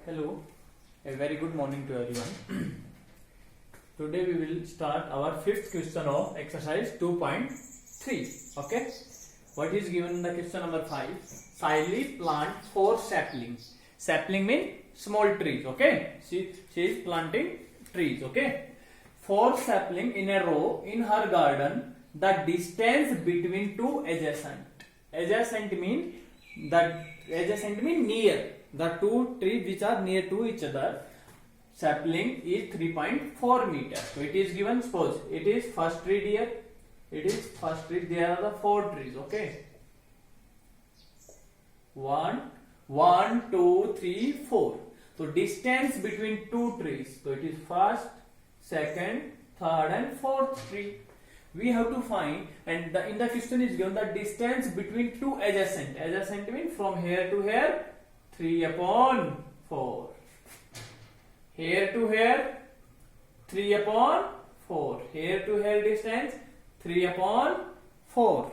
Hello, a very good morning to everyone. Today we will start our fifth question of exercise 2.3. Okay, what is given in the question number 5? Siley plant 4 saplings. Sapling means small trees. Okay, she is planting trees. Okay, 4 sapling in a row in her garden. The distance between two adjacent. Adjacent mean near. The two trees which are near to each other, sapling is 3.4 meters. So it is given, suppose it is first tree here, it is first tree, there are the 4 trees. Okay, 1, 2, 3, 4. So distance between two trees, so it is first, second, third and fourth tree. We have to find, and in the question is given the distance between two adjacent. Adjacent means from here to here 3/4. Here to here 3/4. Here to here distance 3/4.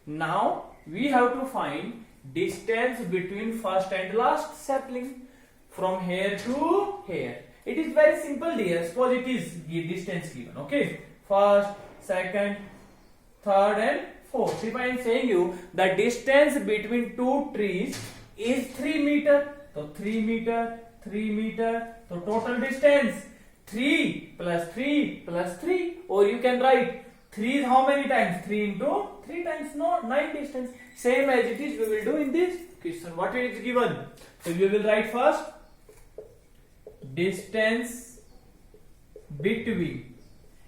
Now we have to find distance between first and last sapling from here to here. It is very simple dear. Suppose it is distance given. Okay, first, second, third and fourth. If I am saying you the distance between two trees is 3 meter, so 3 meter, 3 meter, so total distance 3 plus 3 plus 3, or you can write 3 is how many times? 3 into 3 times 9 distance. Same as it is we will do in this question. What is given? So we will write first distance between.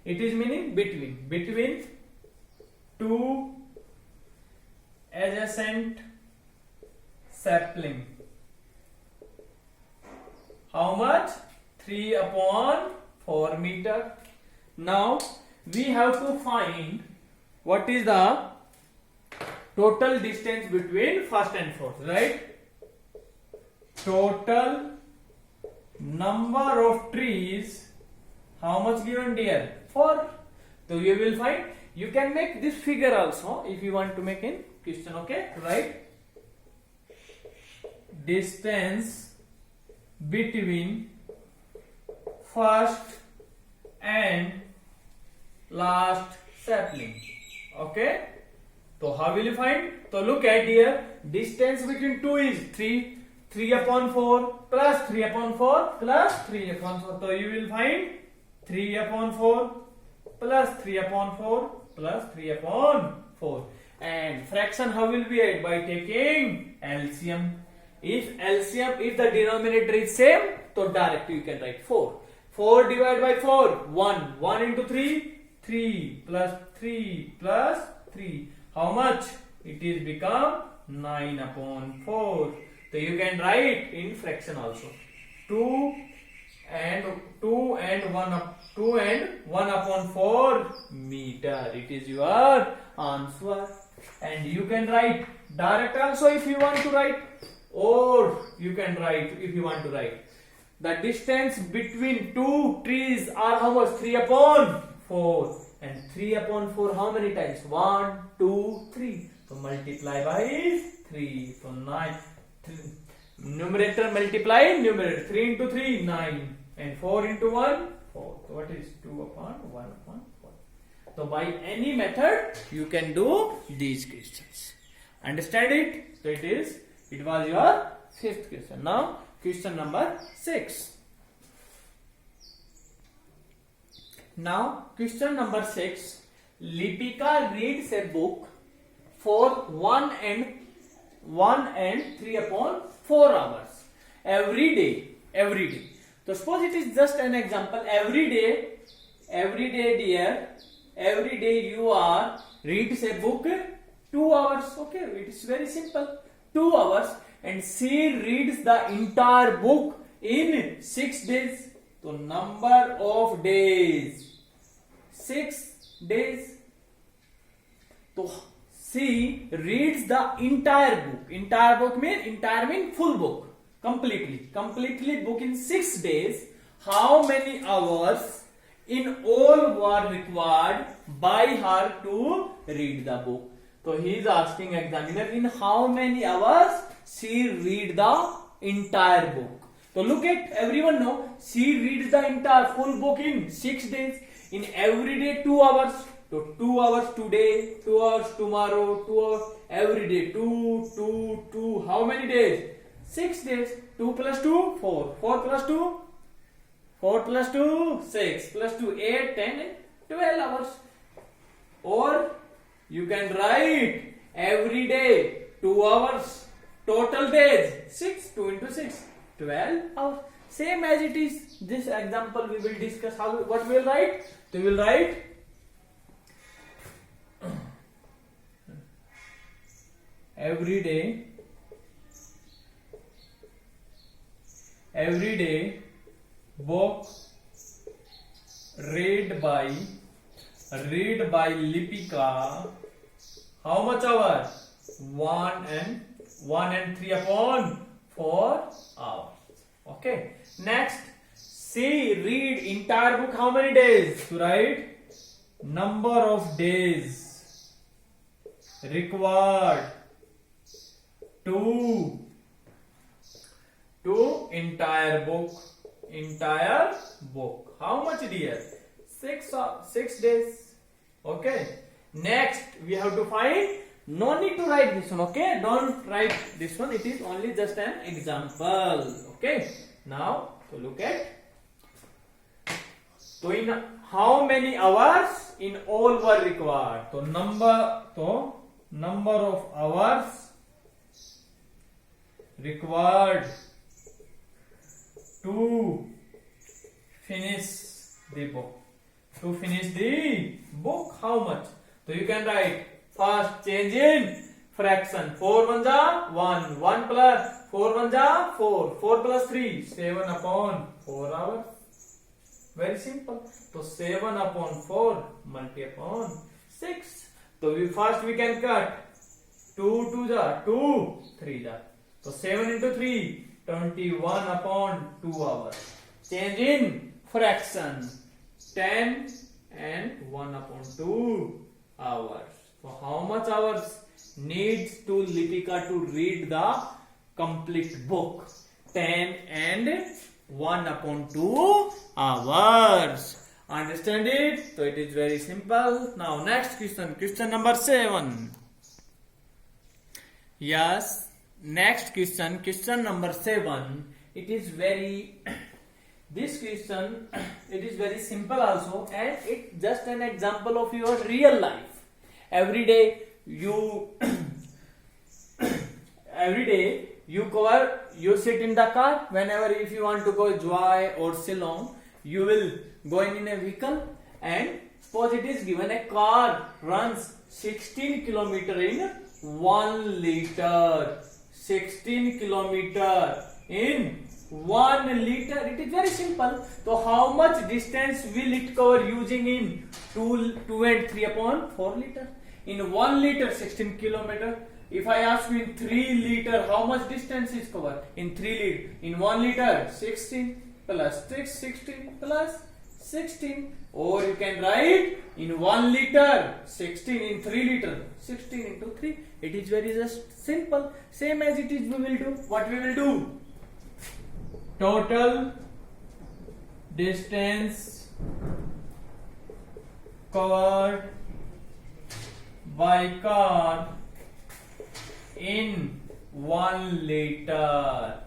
It is meaning between two adjacent sapling. How much? 3/4 meter. Now we have to find what is the total distance between first and fourth, right? Total number of trees. How much given dear? 4. So you will find, you can make this figure also if you want to make in question. Okay, right? Distance between first and last sapling. Okay, so how will you find? So look at here, distance between two is 3/4 plus 3/4 plus 3/4. So you will find 3/4 plus 3/4 plus 3/4. And fraction how will we add? By taking LCM. If the denominator is same, so directly you can write 4. 4 divided by 4, 1. 1 into 3, 3 plus 3 plus 3. How much? It is become 9/4. So you can write in fraction also. 2 and 1/4 meter. It is your answer. And you can write direct also if you want to write, or you can write if you want to write the distance between two trees are how much? 3/4. And 3/4 how many times? 1, 2, 3. So multiply by 3. So 9. Numerator multiply numerator. 3 into 3 9, and 4 into 1 4. So what is 2/1/4? So by any method you can do these questions. Understand it? So it was your fifth question. Now question number 6. Now question number 6. Lipika reads a book for 1 and 3/4 hours every day. So suppose it is just an example. Every day dear, every day you are reads a book 2 hours. Okay, it is very simple. 2 hours, and she reads the entire book in 6 days. So number of days 6 days. So she reads the entire book. Entire book mean full book. Completely book in 6 days. How many hours in all were required by her to read the book? So he is asking examiner in how many hours she read the entire book. So look at everyone now. She reads the entire full book in 6 days. In every day 2 hours. So 2 hours today, 2 hours tomorrow, 2 hours every day. 2. How many days? 6 days. 2 plus 2, 4. 4 plus 2, 4 plus 2, 6 plus 2, 8, 10 and 12 hours. Or you can write every day 2 hours. Total days 6. 2 into 6, 12 hours. Same as it is. This example we will discuss how what we will write. So we will write every day book read by Lipika. How much hours? 1 and 3 upon 4 hours. Okay. Next, she read entire book how many days? To write number of days required to entire book. How much, dear? 6 days. Okay. Next, we have to find. No need to write this one. Okay. Don't write this one. It is only just an example. Okay. Now, so look at. So in how many hours in all were required? So number of hours required to finish the book. How much? So you can write first change in fraction. 4 1 ja 1. 1 plus 4 1 ja 4. 4 plus 3 7 upon 4 hours. Very simple. So 7 upon 4 multiply upon 6. So we can cut 2 2 ja 2 3 ja. So 7 into 3 21 upon 2 hours. Change in fraction 10 and 1 upon 2 hours. So how much hours needs to Lipika to read the complete book? 10 and 1 upon 2 hours. Understand it? So it is very simple. Now next question number 7. Yes, next question number 7. It is very this question, it is very simple also, and it's just an example of your real life. Every day you sit in the car. Whenever if you want to go Joy or Shillong, you will go in a vehicle, and suppose it is given a car runs 16 kilometer in 1 liter. 16 kilometer in 1 liter. It is very simple. So how much distance will it cover using in 2 and 3 upon 4 liter? In 1 liter 16 kilometer. If I ask you in 3 liter, how much distance is covered? In 3 liter, in 1 liter 16 plus 6, 16 plus 16. Or you can write in 1 liter 16, in 3 liter 16 into 3. It is very just simple. Same as it is we will do. What we will do? Total distance covered by car in 1 liter.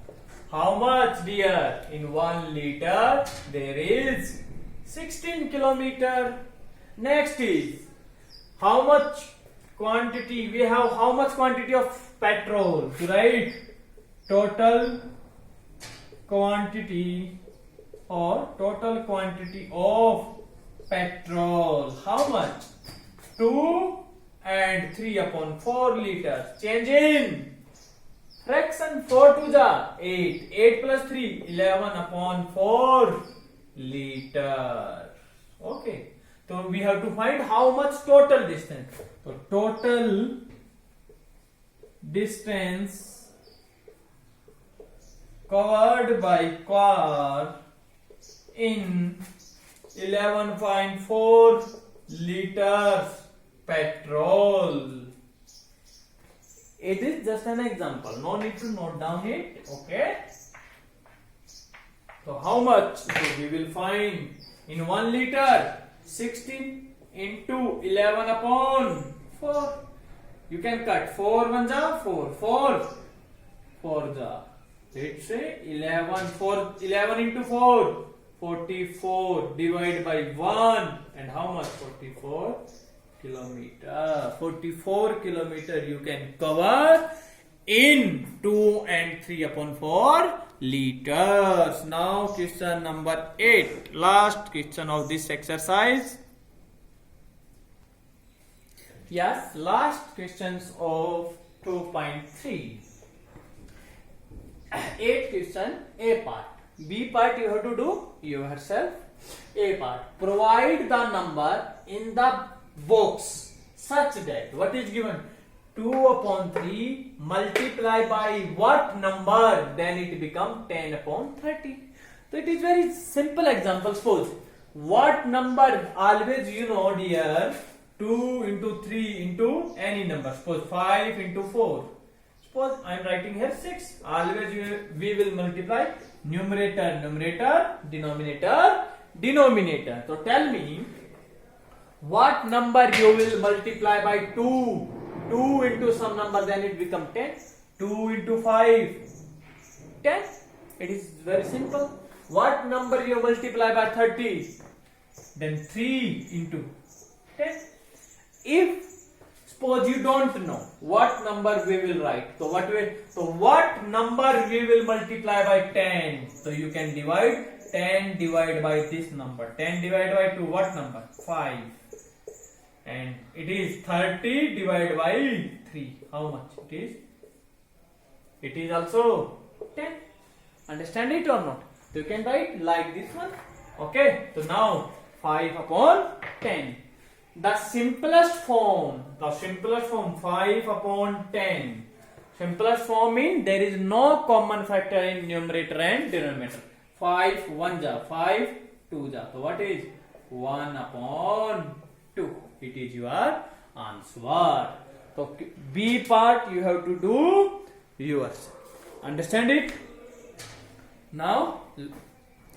How much, dear? In 1 liter there is 16 kilometer. Next is how much quantity we have. How much quantity of petrol? Right? Total quantity of petrol. How much? 2 and 3 upon 4 liters. Change in fraction. 4 2 ja 8. 8 plus 3 11 upon 4 liter. Okay. So we have to find how much total distance. So total distance covered by car in 11.4 liters petrol. It is just an example. No need to note down it. Okay. So how much? So we will find in 1 liter 16 into 11 upon 4. You can cut 4 1 ja 4 4 ja. Let's say 11 into 4 44 divided by 1 and how much? 44 kilometer. 44 kilometer you can cover in 2 and 3 upon 4 liters. Now question number 8, last question of this exercise. Yes, last questions of 2.3. 8 question, A part. B part you have to do yourself. A part. Provide the number in the box such that what is given? 2 upon 3 multiply by what number? Then it becomes 10 upon 30. So it is very simple example. Suppose what number always you know dear 2 into 3 into any number. Suppose 5 into 4. Suppose I am writing here 6. Always we will multiply numerator, numerator, denominator, denominator. So tell me what number you will multiply by 2. 2 into some number, then it becomes 10. 2 into 5, 10. It is very simple. What number you multiply by 30? Then 3 into 10. If suppose you don't know what number we will write, so what number we will multiply by 10? So you can divide 10 divided by this number. 10 divided by 2, what number? 5. And it is 30 divided by 3. How much it is? It is also 10. Understand it or not? So you can write like this one. Okay. So now 5 upon 10. The simplest form 5 upon 10. Simplest form means there is no common factor in numerator and denominator. 5 1 ja, 5 2 ja. So what is 1 upon 2? It is your answer. So B part you have to do yours. Understand it? Now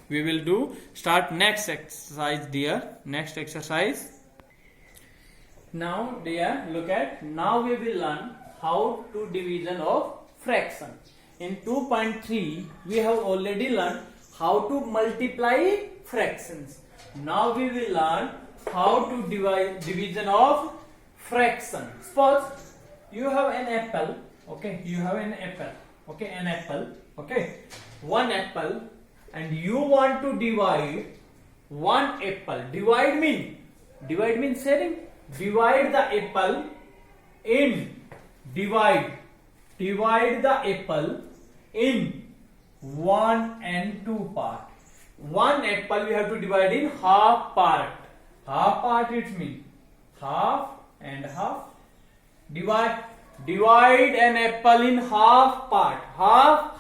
we will start next exercise dear. Next exercise. Now dear, look at, now we will learn how to division of fraction. In 2.3 we have already learned how to multiply fractions. Now we will learn how to divide division of fraction. Suppose you have an apple, okay, you have an apple, okay, an apple, okay, one apple, and you want to divide one apple. Divide means sharing. Divide the apple in divide the apple in 1 and 2 part. One apple we have to divide in half part. Half part it means half and half. Divide an apple in half part. Half.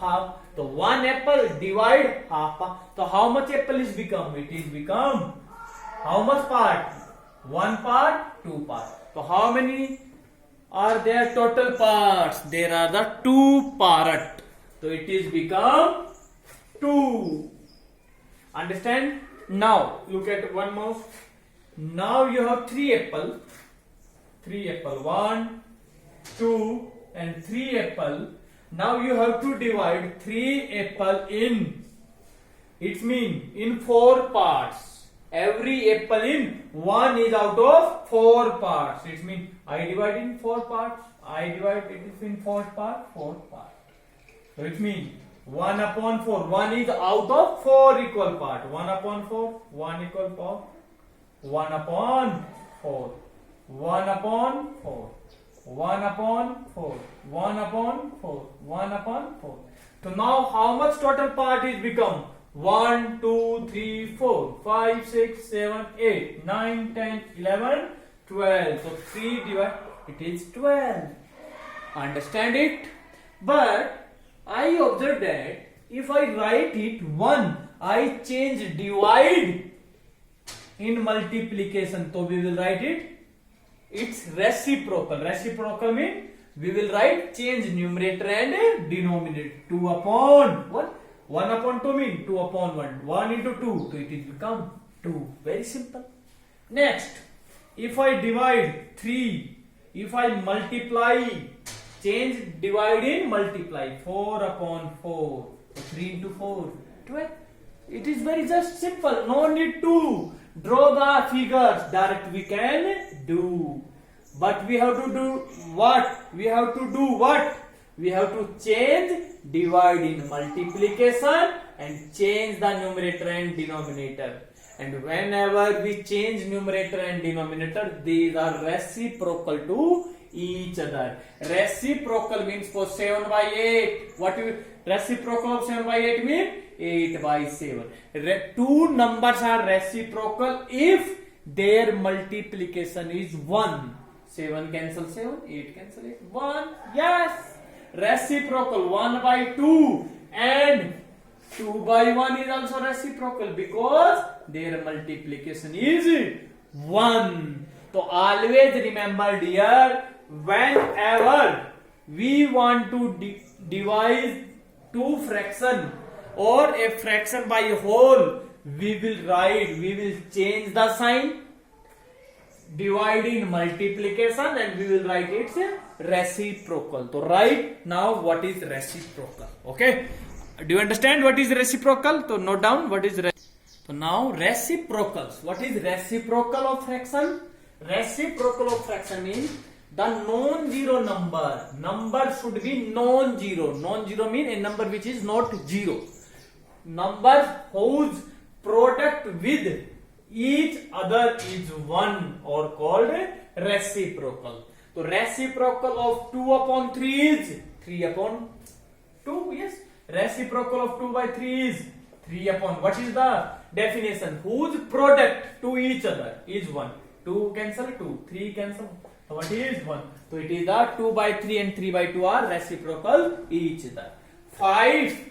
So one apple divide half part. So how much apple is become? It is become how much part? 1 part, 2 part. So how many are there total parts? There are the 2 part. So it is become 2. Understand? Now look at one more. Now you have 3 apple. 1, 2 and 3 apple. Now you have to divide 3 apple in. It means in 4 parts. Every apple in 1 is out of 4 parts. It means I divide in 4 parts. I divide it in 4 parts. So it means 1 upon 4. 1 is out of 4 equal part. 1 upon 4. 1 equal part. 1 upon 4. 1 upon 4. 1 upon 4. 1 upon 4. 1 upon 4. So now how much total part is become? 1, 2, 3, 4, 5, 6, 7, 8, 9, 10, 11, 12. So 3 divided, it is 12. Understand it? But I observe that if I write it 1, I change divide in multiplication. So we will write it. It's reciprocal. Reciprocal means we will write change numerator and denominator. 2 upon what? 1 upon 2 mean 2 upon 1. 1 into 2, so it will become 2. Very simple. Next, if I divide 3, if I multiply, change divide in multiply, 4 upon 4, so 3 into 4, 12. It is very just simple. No need to draw the figures. Direct we can do. But we have to do what? We have to do what? We have to change divide in multiplication and change the numerator and denominator. And whenever we change numerator and denominator, these are reciprocal to each other. Reciprocal means for 7 by 8. What reciprocal of 7 by 8 mean? 8 by 7. Two numbers are reciprocal if their multiplication is 1. 7 cancel 7, 8 cancel 8, 1. Yes. Reciprocal 1 by 2 and 2 by 1 is also reciprocal because their multiplication is 1. So always remember dear, whenever we want to divide two fraction or a fraction by a whole, we will change the sign, divide in multiplication, and we will write its reciprocal. So right now what is reciprocal? Okay, do you understand what is reciprocal? So note down what is so now reciprocals. What is reciprocal of fraction? Reciprocal of fraction means the non-zero number should be non-zero. Non-zero means a number which is not zero. Numbers whose product with each other is 1 or called reciprocal. So reciprocal of 2 upon 3 is 3 upon 2. Yes. Reciprocal of 2 by 3 is 3 upon. What is the definition? Whose product to each other is 1. 2 cancel 2. 3 cancel. So what is 1? So it is the 2 by 3 and 3 by 2 are reciprocal each other. 5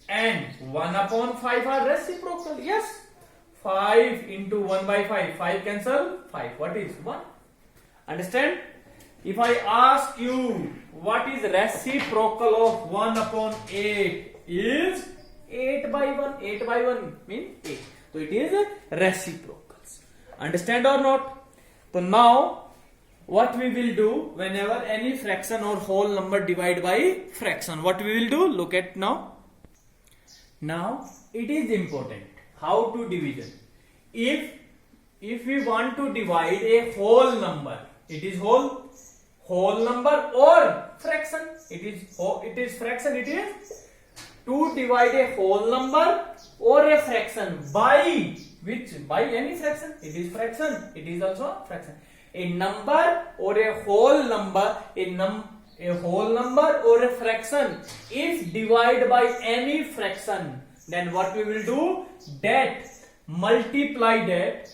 and 1 upon 5 are reciprocal. Yes. 5 into 1 by 5. 5 cancel 5. What is 1? Understand? If I ask you what is reciprocal of 1 upon 8 is 8 by 1. 8 by 1 means 8. So it is reciprocals. Understand or not? So now what we will do whenever any fraction or whole number divide by fraction, what we will do? Look at now. Now it is important how to division. If we want to divide a whole number, it is whole number or fraction. It is fraction. It is to divide a whole number or a fraction by which? By any fraction. It is fraction. It is also fraction. A number or a whole number, a whole number or a fraction, if divided by any fraction, then what we will do? That multiply that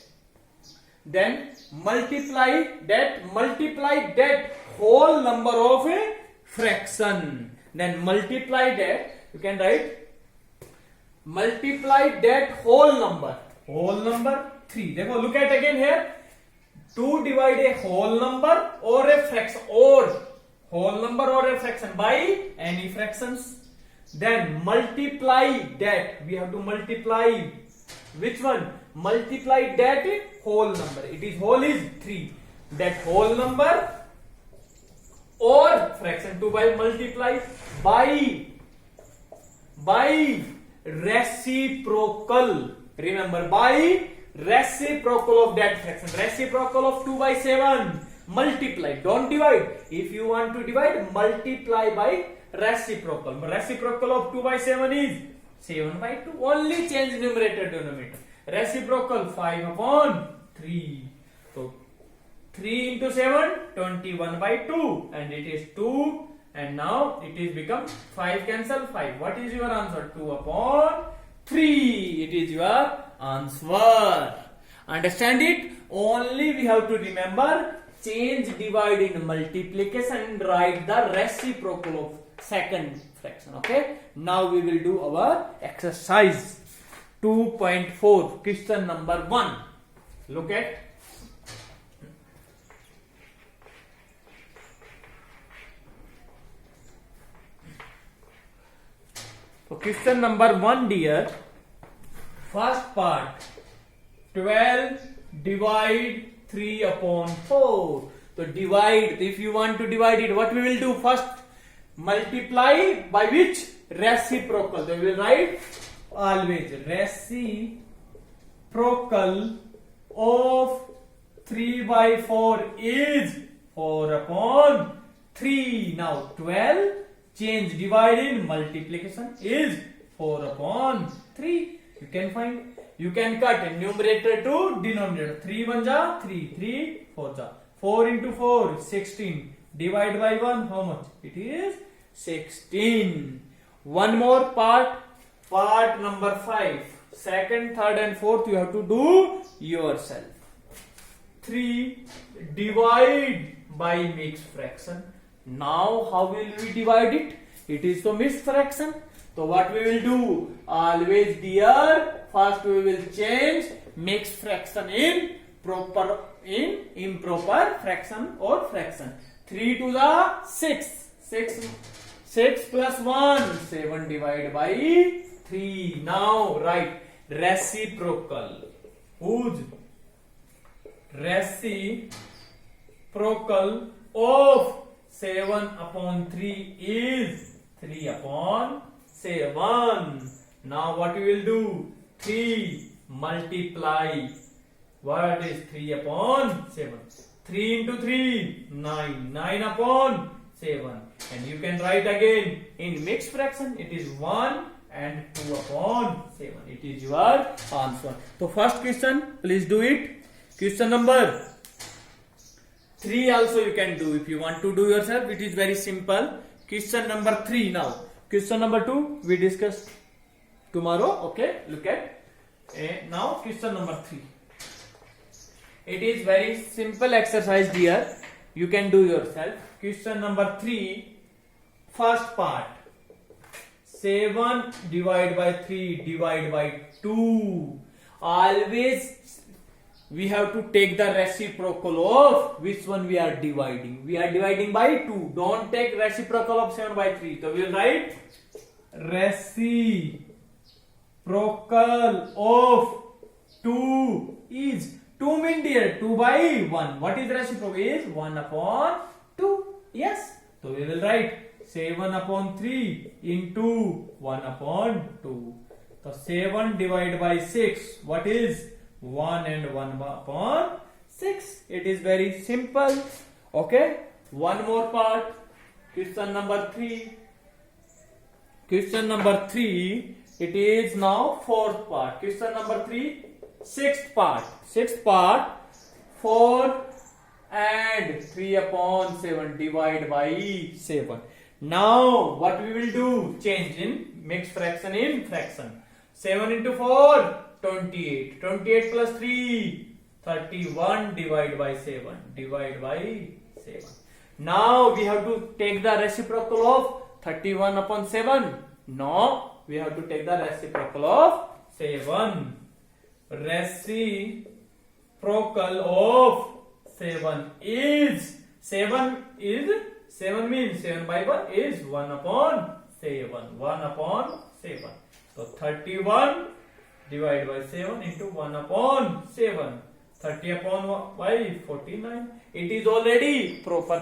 whole number of a fraction. Then multiply that, you can write multiply that whole number 3. Therefore look at again here. To divide a whole number or a fraction, or whole number or a fraction by any fractions, then multiply that. We have to multiply which one? Multiply that whole number. It is whole is 3. That whole number or fraction to by multiply by reciprocal. Remember, by reciprocal of that fraction. Reciprocal of 2 by 7. Multiply. Don't divide. If you want to divide, multiply by reciprocal. Reciprocal of 2 by 7 is 7 by 2. Only change numerator denominator. Reciprocal 5 upon 3. So 3 into 7, 21 by 2. And it is 2. And now it is become 5 cancel 5. What is your answer? 2 upon 3. It is your answer. Understand it? Only we have to remember change divide in multiplication and write the reciprocal of second fraction. Okay. Now we will do our exercise 2.4, question number 1. Look at. question number 1 dear. First part, 12 divide 3 upon 4. So divide, if you want to divide it, what we will do? First multiply by which? Reciprocal. So we will write always reciprocal of 3 by 4 is 4 upon 3. Now 12 change divide in multiplication is 4 upon 3. You can find, you can cut numerator to denominator. 3 1 ja 3, 3 4 ja 4 into 4 16. Divide by 1 how much? It is 16. One more part, part number 5. Second, third and fourth you have to do yourself. 3 divide by mixed fraction. Now how will we divide it? It is the mixed fraction. So what we will do? Always dear, first we will change mixed fraction in improper fraction or fraction. 3 to the 6. 6 plus 1, 7 divided by 3. Now write reciprocal. Whose? Reciprocal of 7 upon 3 is 3 upon 7. Now what we will do? 3 multiply. What is 3 upon 7? 3 into 3, 9. 9 upon 7. And you can write again in mixed fraction. It is 1 and 2 upon 7. It is your answer. So first question, please do it. Question number 3 also you can do. If you want to do yourself, it is very simple. Question number 3 now. Question number 2 we discuss tomorrow. Okay, look at now question number 3. It is very simple exercise dear. You can do yourself. Question number 3, first part. 7 divided by 3 divided by 2. Always we have to take the reciprocal of which one we are dividing. We are dividing by 2. Don't take reciprocal of 7 by 3. So we will write reciprocal of 2 is 2 mean dear 2 by 1. What is reciprocal? Is 1 upon 2. Yes. So we will write 7 upon 3 into 1 upon 2. So 7 divided by 6. What is 1 and 1 upon 6? It is very simple. Okay. One more part. Question number 3. Question number 3. It is now fourth part. Question number 3. Sixth part. Sixth part. 4 and 3 upon 7 divided by 7. Now what we will do? Change in mixed fraction in fraction. 7 into 4, 28. 28 plus 3, 31 divided by 7. Divide by 7. Now we have to take the reciprocal of 31 upon 7. No, we have to take the reciprocal of 7. Reciprocal of 7 is 7 means 7 by 1 is 1 upon 7. 1 upon 7. So 31 divided by 7 into 1 upon 7. 30 upon by 49. It is already proper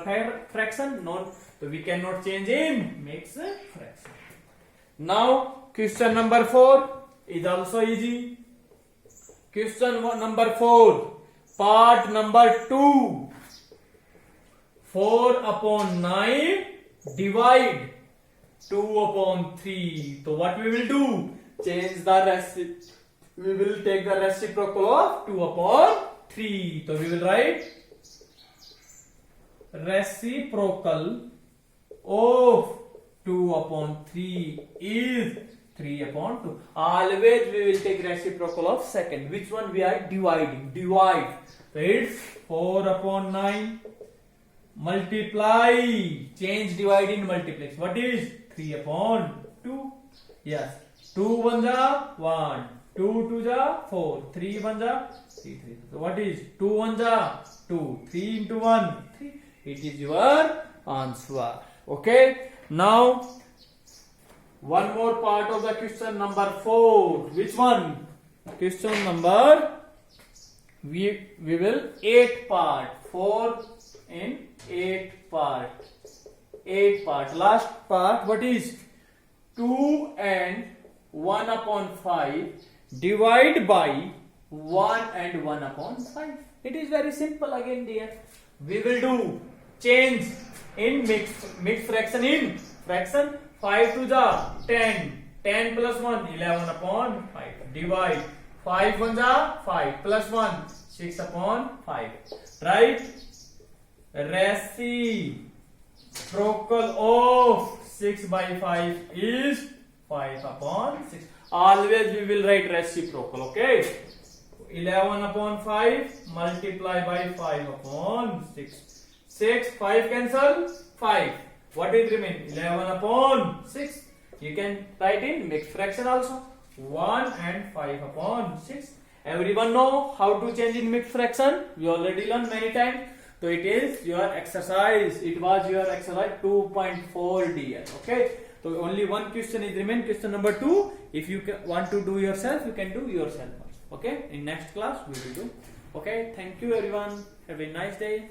fraction. Not, so we cannot change in mixed fraction. Now question number 4 is also easy. Question number 4. Part number 2. 4 upon 9 divide 2 upon 3. So what we will do? Change the we will take the reciprocal of 2 upon 3. So we will write reciprocal of 2 upon 3 is 3 upon 2. Always we will take reciprocal of second. Which one we are dividing? Divide. So it's 4 upon 9. Multiply. Change divide in multiplex. What is 3 upon 2? Yes. 2 1 ja 1. 2 2 ja 4. 3 1 ja 3 3. So what is 2 1 ja 2. 3 into 1 3. It is your answer. Okay. Now one more part of the question number 4. Which one? Question number, we will 8 part. 4 in 8 part. 8 part. Last part, what is 2 and 1 upon 5 divide by 1 and 1 upon 5. It is very simple again, dear. We will do change in mixed fraction in fraction. 5 to the 10. 10 plus 1, 11 upon 5. Divide. 5 1 the 5 plus 1, 6 upon 5. Right? Reciprocal of 6 by 5 is 5 upon 6. Always we will write reciprocal, okay? 11 upon 5 multiply by 5 upon 6. 6, 5 cancel, 5. What will remain? 11 upon 6. You can write in mixed fraction also. 1 and 5 upon 6. Everyone know how to change in mixed fraction? We already learned many times. So it is your exercise. It was your exercise 2.4 dear. Okay. So only one question is remain. Question number 2. If you want to do yourself, you can do yourself also. Okay. In next class we will do. Okay. Thank you everyone. Have a nice day.